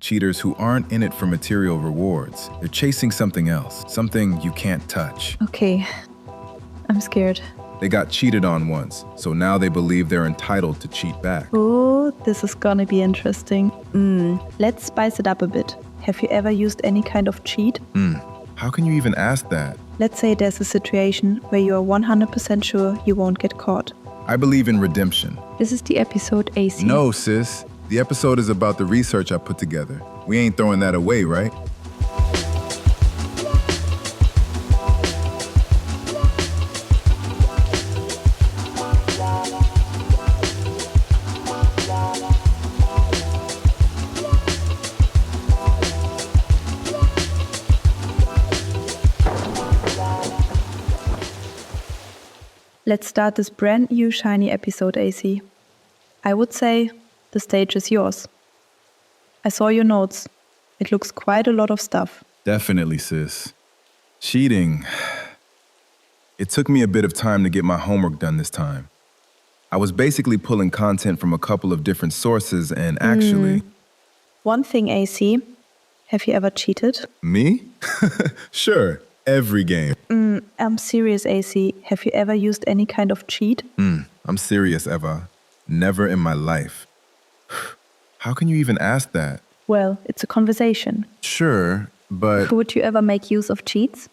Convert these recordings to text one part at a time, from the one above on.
cheaters who aren't in it for material rewards. They're chasing something else, something you can't touch. Okay, I'm scared. They got cheated on once, so now they believe they're entitled to cheat back. Oh, this is gonna be interesting. Let's spice it up a bit. Have you ever used any kind of cheat? How can you even ask that? Let's say there's a situation where you are 100% sure you won't get caught. I believe in redemption. This is the episode Acy. No, sis. The episode is about the research I put together. We ain't throwing that away, right? Let's start this brand new shiny episode, Acy. I would say the stage is yours. I saw your notes. It looks quite a lot of stuff. Definitely, sis. Cheating. It took me a bit of time to get my homework done this time. I was basically pulling content from a couple of different sources and actually... One thing, Acy. Have you ever cheated? Me? Sure. Every game. I'm serious, Acy. Have you ever used any kind of cheat? I'm serious, Eva. Never in my life. How can you even ask that? Well, it's a conversation. Sure, but... Would you ever make use of cheats?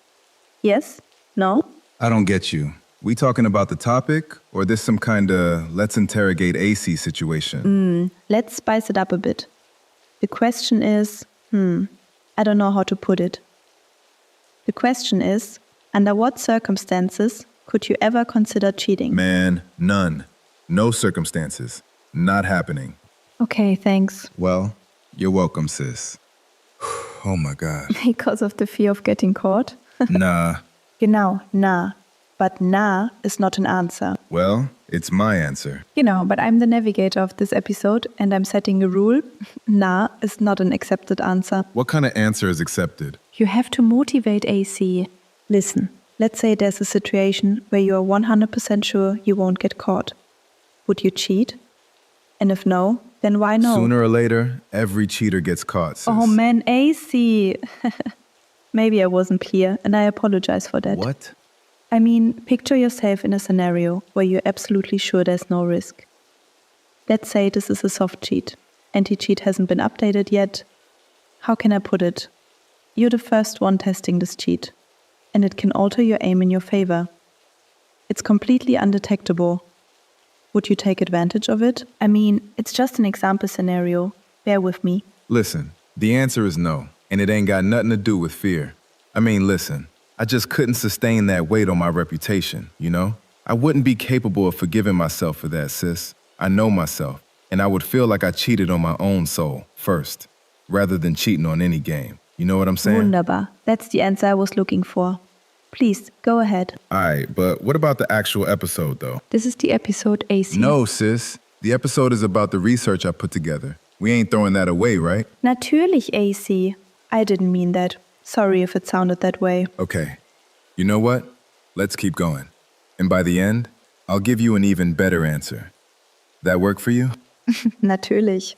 Yes? No? I don't get you. We talking about the topic, or this some kind of let's interrogate Acy situation? Let's spice it up a bit. The question is, I don't know how to put it. The question is, under what circumstances could you ever consider cheating? Man, none. No circumstances. Not happening. Okay, thanks. Well, you're welcome, sis. Oh my God. Because of the fear of getting caught? Nah. Genau, nah. But nah is not an answer. Well, it's my answer. But I'm the navigator of this episode and I'm setting a rule. Nah is not an accepted answer. What kind of answer is accepted? You have to motivate Acy. Listen, let's say there's a situation where you are 100% sure you won't get caught. Would you cheat? And if no, then why no? Sooner or later, every cheater gets caught, sis. Oh man, Acy. Maybe I wasn't clear and I apologize for that. What? I mean, picture yourself in a scenario where you're absolutely sure there's no risk. Let's say this is a soft cheat. Anti-cheat hasn't been updated yet. How can I put it? You're the first one testing this cheat, and it can alter your aim in your favor. It's completely undetectable. Would you take advantage of it? I mean, it's just an example scenario. Bear with me. Listen, the answer is no, and it ain't got nothing to do with fear. I mean, listen, I just couldn't sustain that weight on my reputation, you know? I wouldn't be capable of forgiving myself for that, sis. I know myself, and I would feel like I cheated on my own soul first, rather than cheating on any game. You know what I'm saying? Wunderbar. That's the answer I was looking for. Please, go ahead. Alright, but what about the actual episode, though? This is the episode Acy. No, sis. The episode is about the research I put together. We ain't throwing that away, right? Natürlich, Acy. I didn't mean that. Sorry if it sounded that way. Okay. You know what? Let's keep going. And by the end, I'll give you an even better answer. That work for you? Natürlich.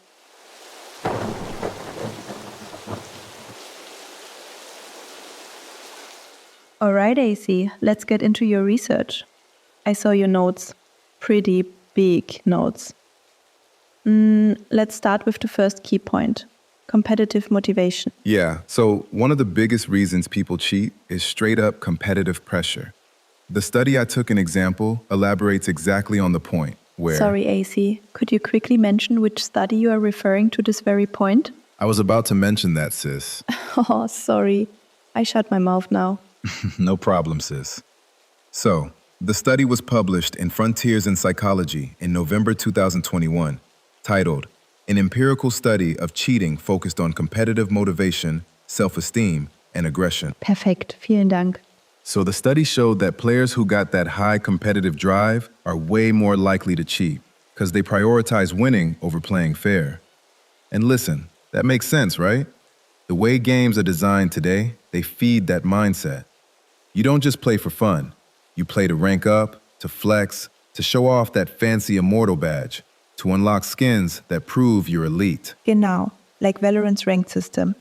Alright, Acy, let's get into your research. I saw your notes. Pretty big notes. Let's start with the first key point. Competitive motivation. Yeah, so one of the biggest reasons people cheat is straight up competitive pressure. The study I took an example elaborates exactly on the point where... Sorry, Acy, could you quickly mention which study you are referring to this very point? I was about to mention that, sis. Oh, sorry. I shut my mouth now. No problem, sis. So, the study was published in Frontiers in Psychology in November 2021, titled, An Empirical Study of Cheating Focused on Competitive Motivation, Self-Esteem, and Aggression. Perfekt, vielen Dank. So the study showed that players who got that high competitive drive are way more likely to cheat because they prioritize winning over playing fair. And listen, that makes sense, right? The way games are designed today, they feed that mindset. You don't just play for fun. You play to rank up, to flex, to show off that fancy immortal badge, to unlock skins that prove you're elite. Genau. like Valorant's ranked system.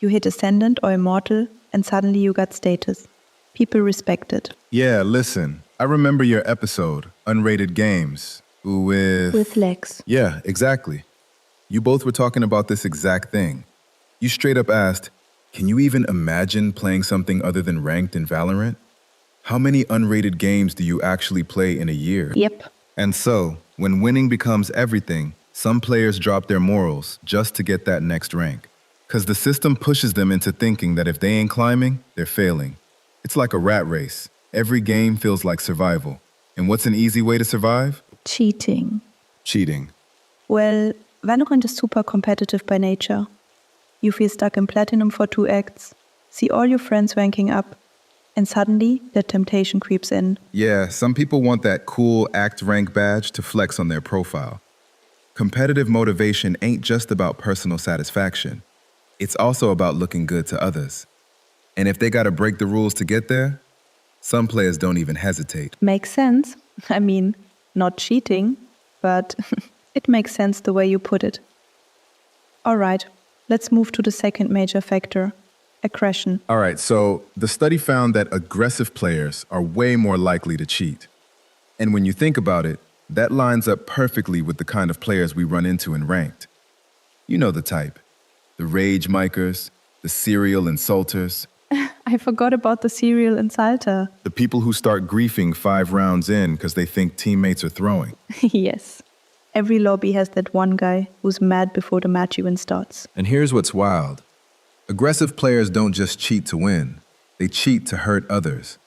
You hit Ascendant or Immortal, and suddenly you got status. People respect it. Yeah, listen, I remember your episode, Unrated Games, With Lex. Yeah, exactly. You both were talking about this exact thing. You straight up asked, can you even imagine playing something other than ranked in Valorant? How many unrated games do you actually play in a year? Yep. And so, when winning becomes everything, some players drop their morals just to get that next rank. Because the system pushes them into thinking that if they ain't climbing, they're failing. It's like a rat race. Every game feels like survival. And what's an easy way to survive? Cheating. Cheating. Well, Valorant is super competitive by nature. You feel stuck in Platinum for 2 acts, see all your friends ranking up, and suddenly the temptation creeps in. Yeah, some people want that cool act rank badge to flex on their profile. Competitive motivation ain't just about personal satisfaction. It's also about looking good to others. And if they gotta break the rules to get there, some players don't even hesitate. Makes sense. I mean, not cheating, but it makes sense the way you put it. All right, let's move to the second major factor, aggression. All right, so the study found that aggressive players are way more likely to cheat. And when you think about it, that lines up perfectly with the kind of players we run into in ranked. You know the type. The rage micers, the serial insulters, I forgot about the serial insulter. the people who start griefing 5 rounds in because they think teammates are throwing. Yes. Every lobby has that one guy who's mad before the match even starts. And here's what's wild. Aggressive players don't just cheat to win. They cheat to hurt others.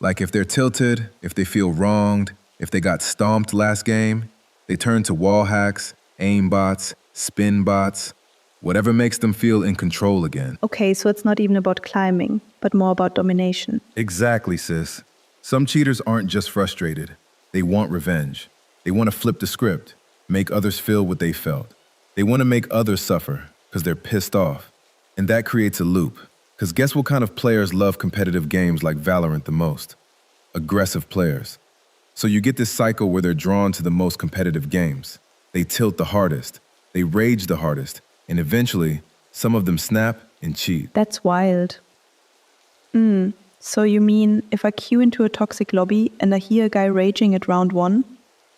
Like if they're tilted, if they feel wronged, if they got stomped last game, they turn to wall hacks, aim bots, spin bots, whatever makes them feel in control again. Okay, so it's not even about climbing, but more about domination. Exactly, sis. Some cheaters aren't just frustrated. They want revenge. They want to flip the script, make others feel what they felt. They want to make others suffer because they're pissed off. And that creates a loop. Because guess what kind of players love competitive games like Valorant the most? Aggressive players. So you get this cycle where they're drawn to the most competitive games. They tilt the hardest. They rage the hardest. And eventually, some of them snap and cheat. That's wild. So you mean if I queue into a toxic lobby and I hear a guy raging at round 1,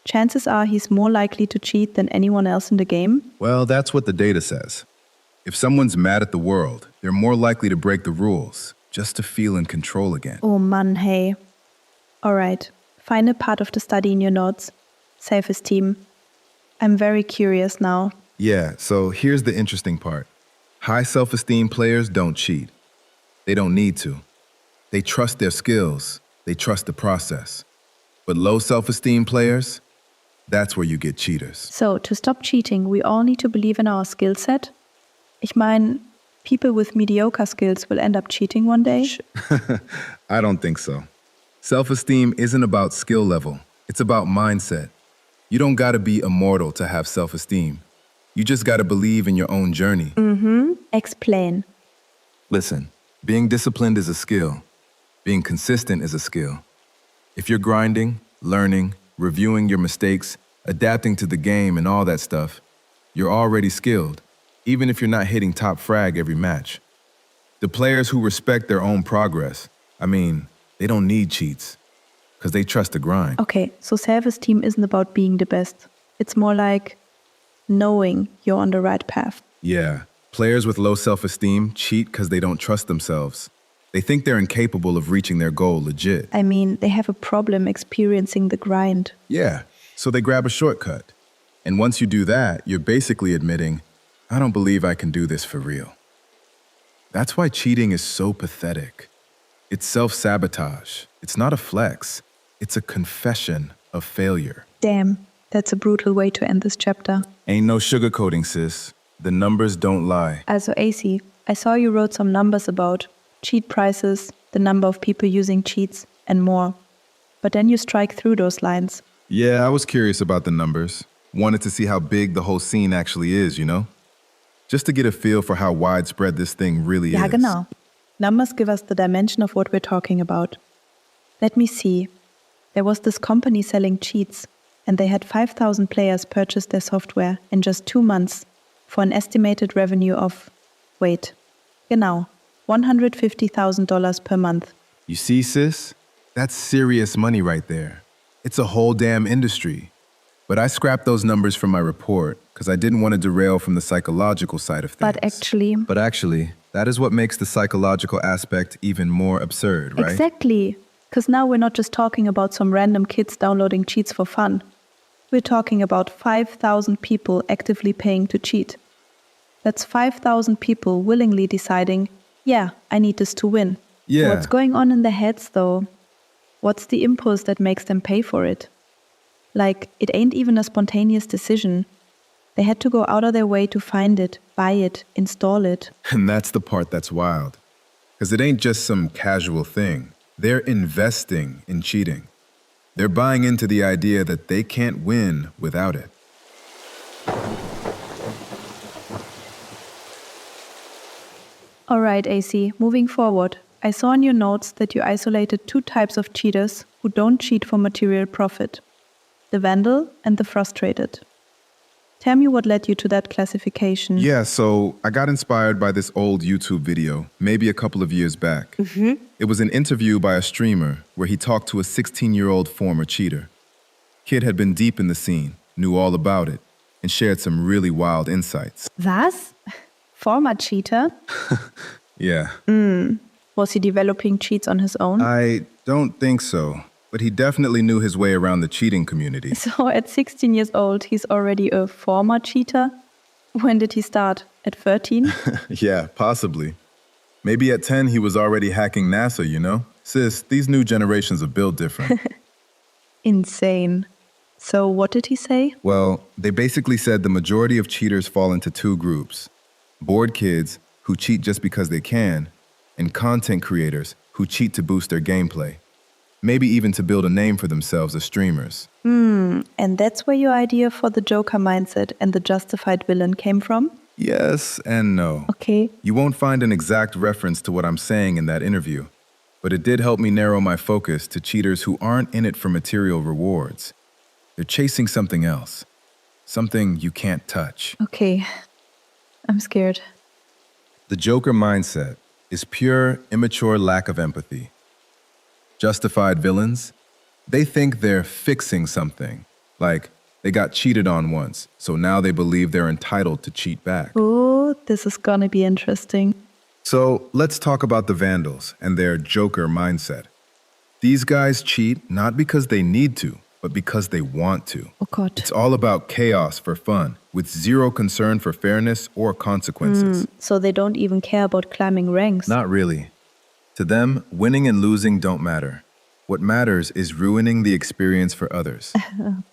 chances are he's more likely to cheat than anyone else in the game? Well, that's what the data says. If someone's mad at the world, they're more likely to break the rules just to feel in control again. Oh man, hey. Alright, final part of the study in your notes. Self-esteem. I'm very curious now. Yeah, so here's the interesting part. High self-esteem players don't cheat. They don't need to. They trust their skills. They trust the process. But low self-esteem players, that's where you get cheaters. So, to stop cheating, we all need to believe in our skill set? Ich meine, people with mediocre skills will end up cheating one day? I don't think so. Self-esteem isn't about skill level. It's about mindset. You don't gotta be immortal to have self-esteem. You just gotta believe in your own journey. Explain. Listen, being disciplined is a skill. Being consistent is a skill. If you're grinding, learning, reviewing your mistakes, adapting to the game and all that stuff, you're already skilled, even if you're not hitting top frag every match. The players who respect their own progress, they don't need cheats, because they trust the grind. Okay, so self-esteem isn't about being the best. It's more like knowing you're on the right path. Yeah, players with low self-esteem cheat because they don't trust themselves. They think they're incapable of reaching their goal legit. I mean, they have a problem experiencing the grind. Yeah, so they grab a shortcut. And once you do that, you're basically admitting, I don't believe I can do this for real. That's why cheating is so pathetic. It's self-sabotage. It's not a flex. It's a confession of failure. Damn, that's a brutal way to end this chapter. Ain't no sugarcoating, sis. The numbers don't lie. Also, Acy, I saw you wrote some numbers about cheat prices, the number of people using cheats, and more. But then you strike through those lines. Yeah, I was curious about the numbers. Wanted to see how big the whole scene actually is, you know? Just to get a feel for how widespread this thing really Ja, is. genau. Numbers give us the dimension of what we're talking about. Let me see. There was this company selling cheats, and they had 5,000 players purchase their software in just 2 months. for an estimated revenue of, wait, genau, $150,000 per month. You see, sis? That's serious money right there. It's a whole damn industry. But I scrapped those numbers from my report because I didn't want to derail from the psychological side of things. But actually, that is what makes the psychological aspect even more absurd, right? Exactly. Because now we're not just talking about some random kids downloading cheats for fun. We're talking about 5,000 people actively paying to cheat. That's 5,000 people willingly deciding, yeah, I need this to win. Yeah. What's going on in their heads, though? What's the impulse that makes them pay for it? Like, it ain't even a spontaneous decision. They had to go out of their way to find it, buy it, install it. And that's the part that's wild. Because it ain't just some casual thing. They're investing in cheating. They're buying into the idea that they can't win without it. All right, Acy, moving forward. I saw in your notes that you isolated 2 types of cheaters who don't cheat for material profit. The vandal and the frustrated. Tell me what led you to that classification. Yeah, so I got inspired by this old YouTube video, maybe a couple of years back. It was an interview by a streamer where he talked to a 16-year-old former cheater. Kid had been deep in the scene, knew all about it, and shared some really wild insights. Was? Former cheater? Yeah. Was he developing cheats on his own? I don't think so, but he definitely knew his way around the cheating community. So at 16 years old, he's already a former cheater? When did he start? At 13? Yeah, possibly. Maybe at 10 he was already hacking NASA, you know? Sis, these new generations are built different. Insane. So what did he say? Well, they basically said the majority of cheaters fall into 2 groups. Bored kids who cheat just because they can, and content creators who cheat to boost their gameplay. Maybe even to build a name for themselves as streamers. And that's where your idea for the Joker mindset and the justified villain came from? Yes and no. Okay. You won't find an exact reference to what I'm saying in that interview, but it did help me narrow my focus to cheaters who aren't in it for material rewards. They're chasing something else, something you can't touch. Okay. I'm scared. The Joker mindset is pure, immature lack of empathy. Justified villains, they think they're fixing something, like they got cheated on once, so now they believe they're entitled to cheat back. Oh, this is gonna be interesting. So let's talk about the vandals and their Joker mindset. These guys cheat not because they need to, but because they want to. Oh God. It's all about chaos for fun, with zero concern for fairness or consequences. So they don't even care about climbing ranks. Not really. To them, winning and losing don't matter. What matters is ruining the experience for others.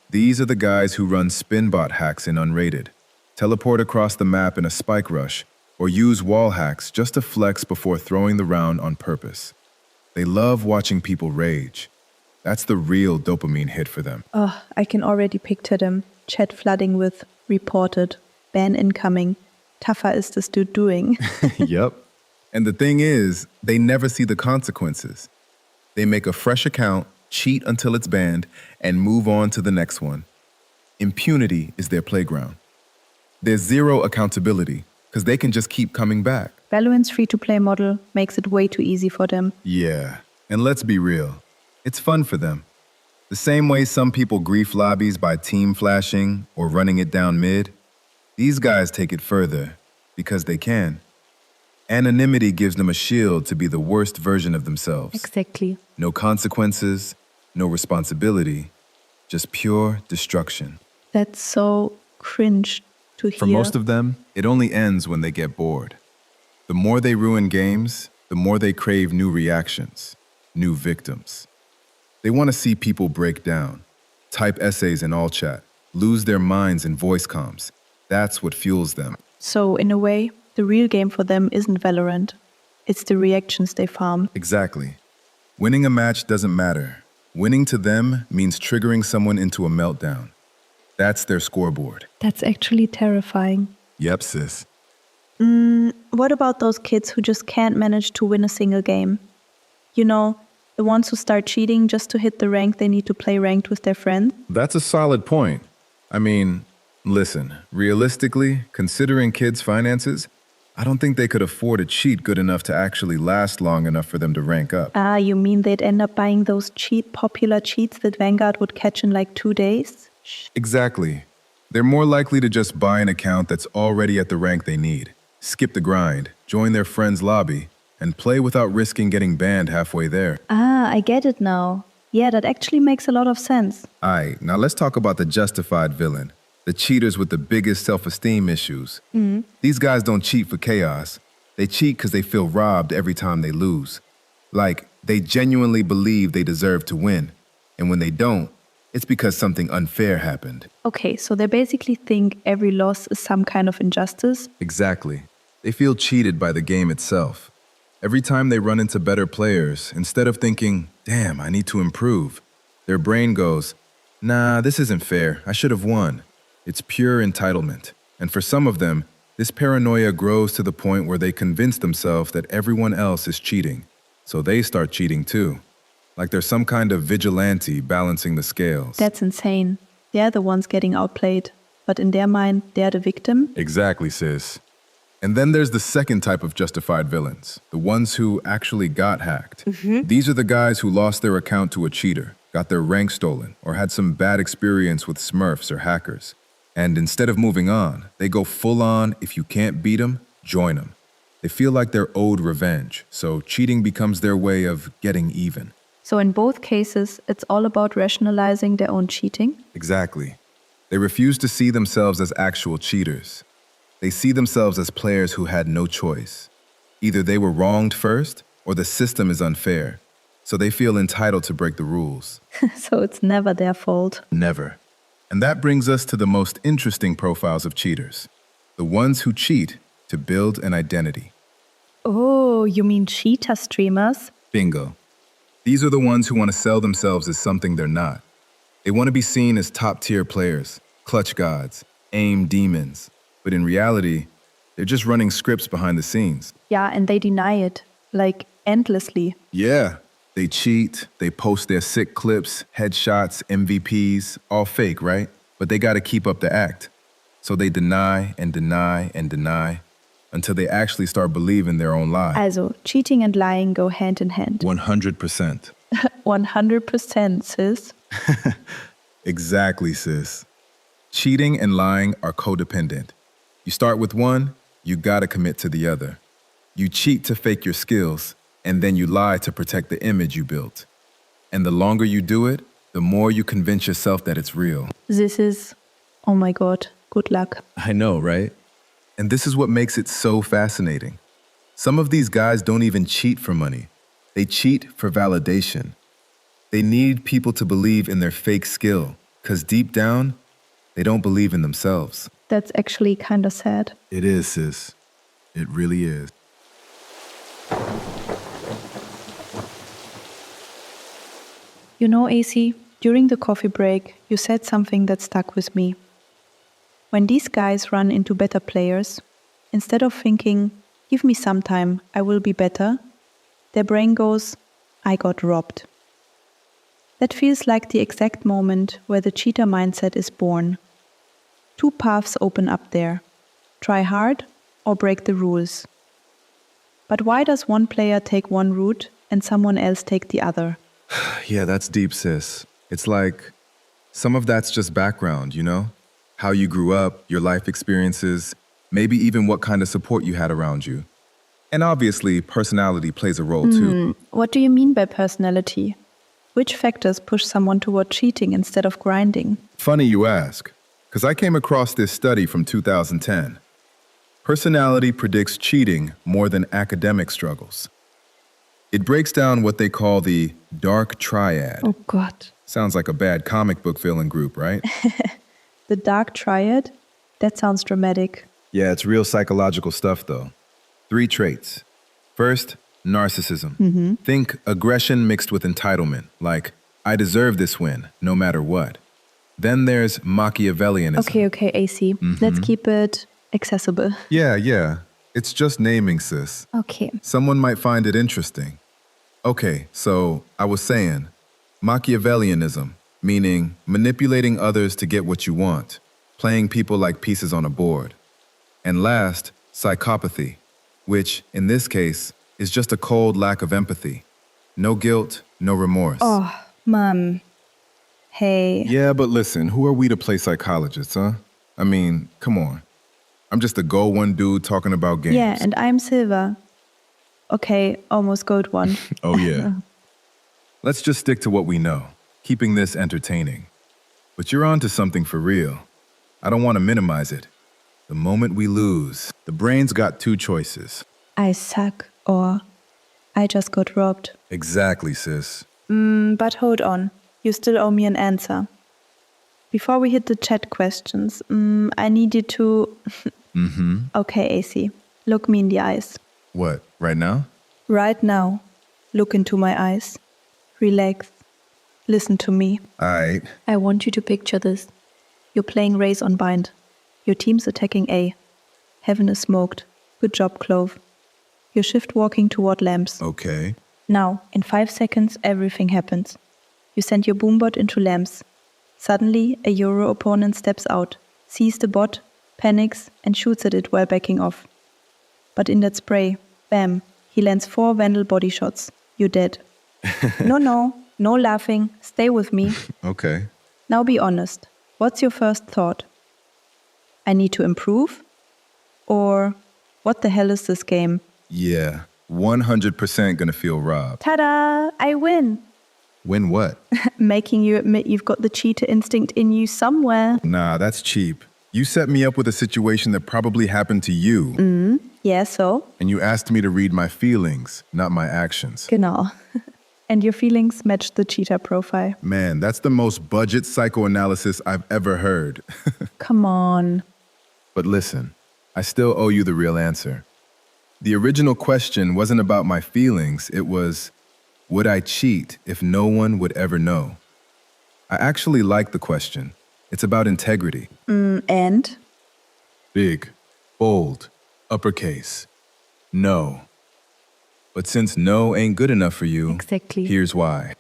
These are the guys who run spinbot hacks in Unrated, teleport across the map in a spike rush, or use wall hacks just to flex before throwing the round on purpose. They love watching people rage. That's the real dopamine hit for them. Oh, I can already picture them. Chat flooding with reported, ban incoming, tougher is this dude doing? Yep. And the thing is, they never see the consequences. They make a fresh account, cheat until it's banned, and move on to the next one. Impunity is their playground. There's zero accountability, because they can just keep coming back. Valorant's free-to-play model makes it way too easy for them. Yeah, and let's be real. It's fun for them. The same way some people grief lobbies by team flashing or running it down mid, these guys take it further because they can. Anonymity gives them a shield to be the worst version of themselves. Exactly. No consequences, no responsibility, just pure destruction. That's so cringe to hear. For most of them, it only ends when they get bored. The more they ruin games, the more they crave new reactions, new victims. They want to see people break down, type essays in all chat, lose their minds in voice comms. That's what fuels them. So, in a way, the real game for them isn't Valorant. It's the reactions they farm. Exactly. Winning a match doesn't matter. Winning to them means triggering someone into a meltdown. That's their scoreboard. That's actually terrifying. Yep, sis. What about those kids who just can't manage to win a single game? You know, the ones who start cheating just to hit the rank they need to play ranked with their friends? That's a solid point. I mean, Listen, realistically, considering kids' finances, I don't think they could afford a cheat good enough to actually last long enough for them to rank up. Ah, you mean they'd end up buying those cheap, popular cheats that Vanguard would catch in like 2 days? Exactly. They're more likely to just buy an account that's already at the rank they need, skip the grind, join their friend's lobby, and play without risking getting banned halfway there. Ah, I get it now. Yeah, that actually makes a lot of sense. Aight, now let's talk about the justified villain, the cheaters with the biggest self-esteem issues. These guys don't cheat for chaos. They cheat because they feel robbed every time they lose. Like, they genuinely believe they deserve to win. And when they don't, it's because something unfair happened. Okay, so they basically think every loss is some kind of injustice. Exactly. They feel cheated by the game itself. Every time they run into better players, instead of thinking, damn, I need to improve, their brain goes, nah, this isn't fair, I should have won. It's pure entitlement. And for some of them, this paranoia grows to the point where they convince themselves that everyone else is cheating. So they start cheating too. Like there's some kind of vigilante balancing the scales. That's insane. They're the ones getting outplayed. But in their mind, they're the victim. Exactly, sis. And then there's the second type of justified villains, the ones who actually got hacked. These are the guys who lost their account to a cheater, got their rank stolen, or had some bad experience with smurfs or hackers. And instead of moving on, they go full on, if you can't beat them, join them. They feel like they're owed revenge, so cheating becomes their way of getting even. So in both cases, it's all about rationalizing their own cheating. Exactly. They refuse to see themselves as actual cheaters. They see themselves as players who had no choice. Either they were wronged first, or the system is unfair. So they feel entitled to break the rules. So it's never their fault. Never. And that brings us to the most interesting profiles of cheaters. The ones who cheat to build an identity. Oh, you mean cheater streamers? Bingo. These are the ones who want to sell themselves as something they're not. They want to be seen as top-tier players, clutch gods, aim demons. But in reality, they're just running scripts behind the scenes. Yeah, and they deny it, like endlessly. Yeah, they cheat, they post their sick clips, headshots, MVPs, all fake, right? But they gotta keep up the act. So they deny and deny and deny until they actually start believing their own lie. Also, cheating and lying go hand in hand. 100%. 100%, sis. Exactly, sis. Cheating and lying are codependent. You start with one, you gotta commit to the other. You cheat to fake your skills, and then you lie to protect the image you built. And the longer you do it, the more you convince yourself that it's real. This is, oh my god, good luck. I know, right? And this is what makes it so fascinating. Some of these guys don't even cheat for money. They cheat for validation. They need people to believe in their fake skill, because deep down, they don't believe in themselves. That's actually kind of sad. It is, sis. It really is. You know, Acy, during the coffee break, you said something that stuck with me. When these guys run into better players, instead of thinking, give me some time, I will be better, their brain goes, I got robbed. That feels like the exact moment where the cheater mindset is born. Two paths open up there. Try hard or break the rules. But why does one player take one route and someone else take the other? Yeah, that's deep, sis. It's like some of that's just background, you know? How you grew up, your life experiences, maybe even what kind of support you had around you. And obviously, personality plays a role too. What do you mean by personality? Which factors push someone toward cheating instead of grinding? Funny you ask, because I came across this study from 2010. Personality predicts cheating more than academic struggles. It breaks down what they call the dark triad. Oh god. Sounds like a bad comic book villain group, right? The dark triad? That sounds dramatic. Yeah, it's real psychological stuff, though. 3 traits. First, narcissism. Think aggression mixed with entitlement, like, I deserve this win, no matter what. Then there's Machiavellianism. Okay, Acy. Let's keep it accessible. Yeah. It's just naming, sis. Okay. Someone might find it interesting. Okay, so I was saying, Machiavellianism, meaning manipulating others to get what you want. playing people like pieces on a board. And last, psychopathy, which, in this case, is just a cold lack of empathy. No guilt, no remorse. Oh, Mom. Hey. Yeah, but listen, who are we to play psychologists, huh? I mean, come on. I'm just a gold one dude talking about games. Yeah, and I'm Silver. Okay, almost gold one. Oh, yeah. Let's just stick to what we know, keeping this entertaining. But you're on to something for real. I don't want to minimize it. The moment we lose, the brain's got two choices. I suck or I just got robbed. Exactly, sis. But hold on. You still owe me an answer. Before we hit the chat questions, I need you to... Okay, Acy, look me in the eyes. What, right now? Right now, look into my eyes. Relax. Listen to me. Aight. I want you to picture this. You're playing Race on Bind. Your team's attacking A. Heaven is smoked. Good job, Clove. You're shift walking toward lamps. Okay. Now, in 5 seconds, everything happens. You send your boombot into lamps. Suddenly, a Euro opponent steps out, sees the bot, panics, and shoots at it while backing off. But in that spray, bam, he lands 4 vandal body shots. You're dead. No laughing. Stay with me. Okay. Now be honest. What's your first thought? I need to improve? Or what the hell is this game? Yeah, 100% gonna feel robbed. Ta-da! I win! Win what? Making you admit you've got the cheater instinct in you somewhere. Nah, that's cheap. You set me up with a situation that probably happened to you. Yeah, so? And you asked me to read my feelings, not my actions. Genau. And your feelings match the cheater profile. Man, that's the most budget psychoanalysis I've ever heard. Come on. But listen, I still owe you the real answer. The original question wasn't about my feelings, it was, would I cheat if no one would ever know? I actually like the question. It's about integrity. And? Big, bold, uppercase. No. But since no ain't good enough for you, Exactly. Here's why.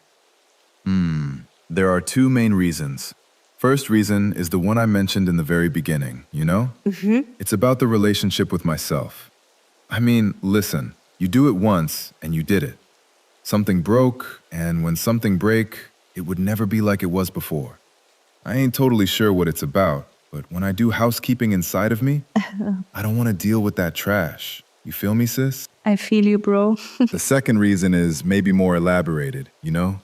There are 2 main reasons. First reason is the one I mentioned in the very beginning, you know? It's about the relationship with myself. I mean, listen, you do it once and you did it. Something broke, and when something break, it would never be like it was before. I ain't totally sure what it's about, but when I do housekeeping inside of me, I don't want to deal with that trash. You feel me, sis? I feel you, bro. The second reason is maybe more elaborated, you know?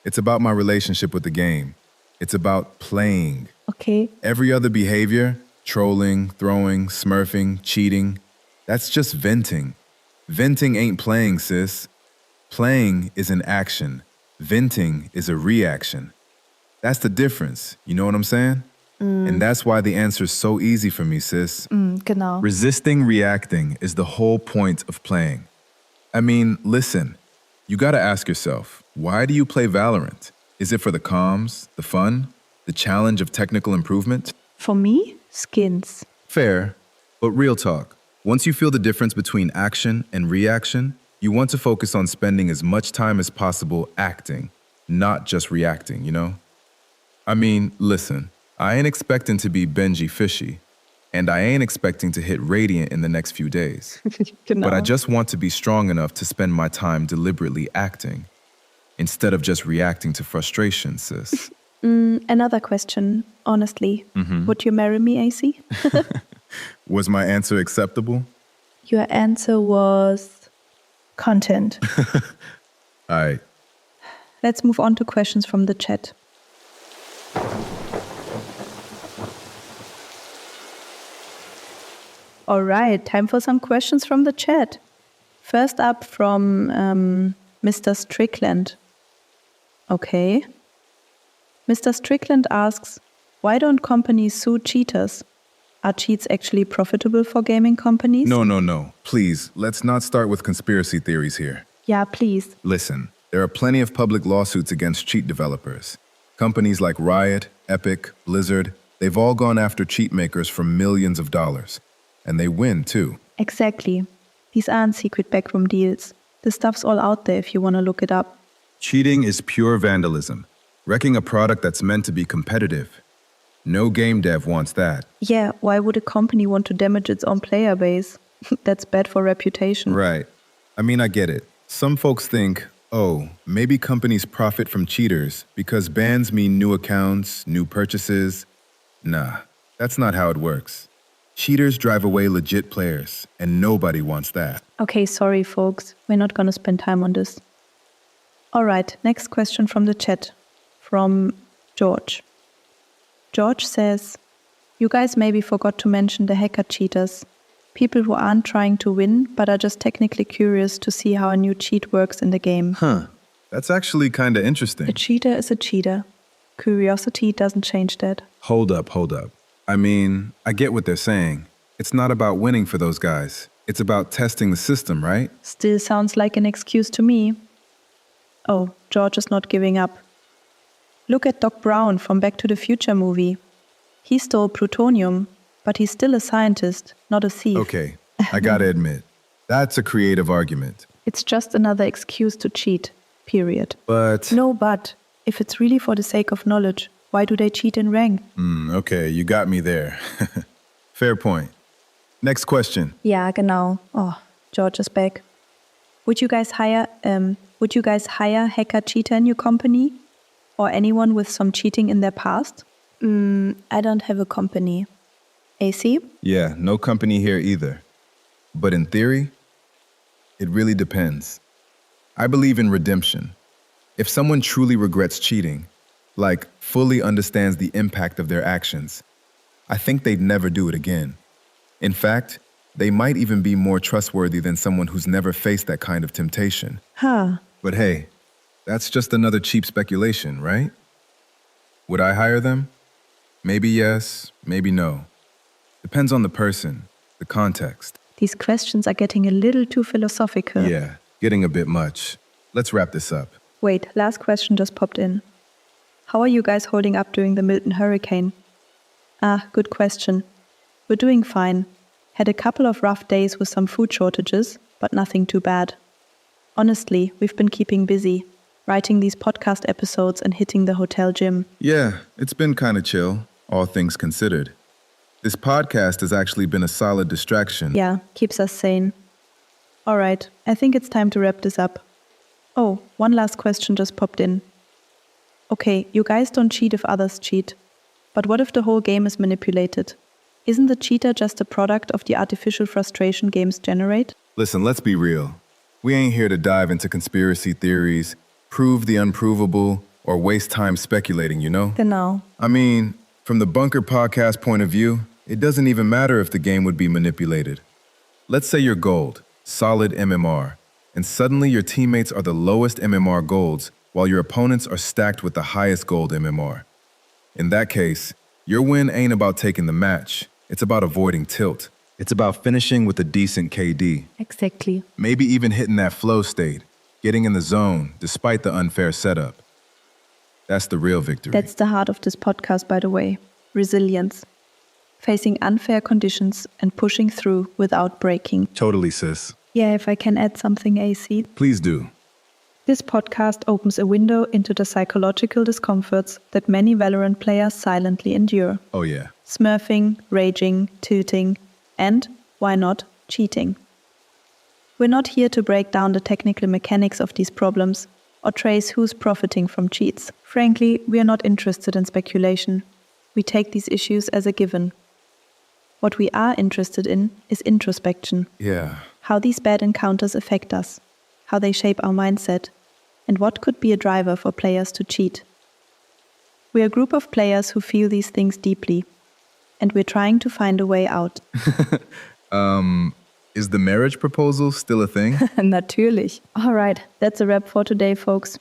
It's about my relationship with the game. It's about playing. Okay. Every other behavior, trolling, throwing, smurfing, cheating, that's just venting. Venting ain't playing, sis. Playing is an action. Venting is a reaction. That's the difference, you know what I'm saying? And that's why the answer's so easy for me, sis. Genau. Resisting reacting is the whole point of playing. I mean, listen, you gotta ask yourself, why do you play Valorant? Is it for the comms, the fun, the challenge of technical improvement? For me, skins. Fair, but real talk. Once you feel the difference between action and reaction, you want to focus on spending as much time as possible acting, not just reacting, you know? I mean, listen, I ain't expecting to be Benji Fishy, and I ain't expecting to hit Radiant in the next few days. Genau. But I just want to be strong enough to spend my time deliberately acting, instead of just reacting to frustration, sis. Another question, honestly. Would you marry me, Acy? Was my answer acceptable? Your answer was content. Aight. Let's move on to questions from the chat. All right, time for some questions from the chat. First up from Mr. Strickland. Okay. Mr. Strickland asks, why don't companies sue cheaters? Are cheats actually profitable for gaming companies? No. Please, let's not start with conspiracy theories here. Yeah, please. Listen, there are plenty of public lawsuits against cheat developers. Companies like Riot, Epic, Blizzard, they've all gone after cheat makers for millions of dollars. And they win, too. Exactly. These aren't secret backroom deals. The stuff's all out there if you want to look it up. Cheating is pure vandalism, wrecking a product that's meant to be competitive. No game dev wants that. Yeah, why would a company want to damage its own player base? That's bad for reputation. Right. I mean, I get it. Some folks think, oh, maybe companies profit from cheaters because bans mean new accounts, new purchases. Nah, that's not how it works. Cheaters drive away legit players, and nobody wants that. Okay, sorry folks, we're not gonna spend time on this. Alright, next question from the chat, from George. George says, you guys maybe forgot to mention the hacker cheaters. People who aren't trying to win, but are just technically curious to see how a new cheat works in the game. Huh. That's actually kinda interesting. A cheater is a cheater. Curiosity doesn't change that. Hold up. I mean, I get what they're saying. It's not about winning for those guys. It's about testing the system, right? Still sounds like an excuse to me. Oh, George is not giving up. Look at Doc Brown from Back to the Future movie. He stole plutonium, but he's still a scientist, not a thief. Okay, I gotta admit, that's a creative argument. It's just another excuse to cheat, period. But... No, but if it's really for the sake of knowledge, why do they cheat in rank? Okay, you got me there. Fair point. Next question. Ja, genau. Oh, George is back. Would you guys hire hacker cheater in your company? Or anyone with some cheating in their past? I don't have a company. Acy? Yeah, no company here either. But in theory, it really depends. I believe in redemption. If someone truly regrets cheating, like fully understands the impact of their actions, I think they'd never do it again. In fact, they might even be more trustworthy than someone who's never faced that kind of temptation. Huh. But hey, that's just another cheap speculation, right? Would I hire them? Maybe yes, maybe no. Depends on the person, the context. These questions are getting a little too philosophical. Yeah, getting a bit much. Let's wrap this up. Wait, last question just popped in. How are you guys holding up during the Milton hurricane? Ah, good question. We're doing fine. Had a couple of rough days with some food shortages, but nothing too bad. Honestly, we've been keeping busy, writing these podcast episodes and hitting the hotel gym. Yeah, it's been kind of chill, all things considered. This podcast has actually been a solid distraction. Yeah, keeps us sane. All right, I think it's time to wrap this up. Oh, one last question just popped in. Okay, you guys don't cheat if others cheat. But what if the whole game is manipulated? Isn't the cheater just a product of the artificial frustration games generate? Listen, let's be real. We ain't here to dive into conspiracy theories, prove the unprovable, or waste time speculating, you know? Genau. I mean, from the Bunker Podcast point of view, it doesn't even matter if the game would be manipulated. Let's say you're gold, solid MMR, and suddenly your teammates are the lowest MMR golds, while your opponents are stacked with the highest gold MMR. In that case, your win ain't about taking the match, it's about avoiding tilt. It's about finishing with a decent KD. Exactly. Maybe even hitting that flow state, getting in the zone despite the unfair setup. That's the real victory. That's the heart of this podcast, by the way. Resilience. Facing unfair conditions and pushing through without breaking. Totally, sis. Yeah, if I can add something, Acy. Please do. This podcast opens a window into the psychological discomforts that many Valorant players silently endure. Oh yeah. Smurfing, raging, tilting, and, why not, cheating. We're not here to break down the technical mechanics of these problems or trace who's profiting from cheats. Frankly, we are not interested in speculation. We take these issues as a given. What we are interested in is introspection. Yeah. How these bad encounters affect us, how they shape our mindset, and what could be a driver for players to cheat. We're a group of players who feel these things deeply, and we're trying to find a way out. Is the marriage proposal still a thing? Natürlich. All right, that's a wrap for today, folks.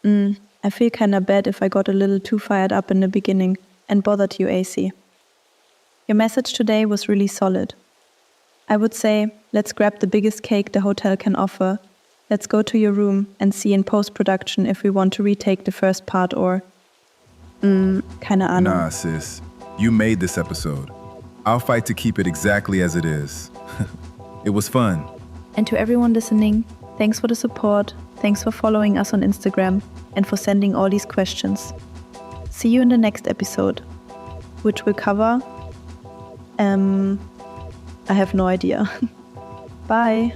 I feel kinda bad if I got a little too fired up in the beginning and bothered you, Acy. Your message today was really solid. I would say, let's grab the biggest cake the hotel can offer. Let's go to your room and see in post-production if we want to retake the first part or... keine Ahnung. Nah, sis. You made this episode. I'll fight to keep it exactly as it is. It was fun. And to everyone listening, thanks for the support, thanks for following us on Instagram, and for sending all these questions. See you in the next episode. which will cover? I have no idea. Bye.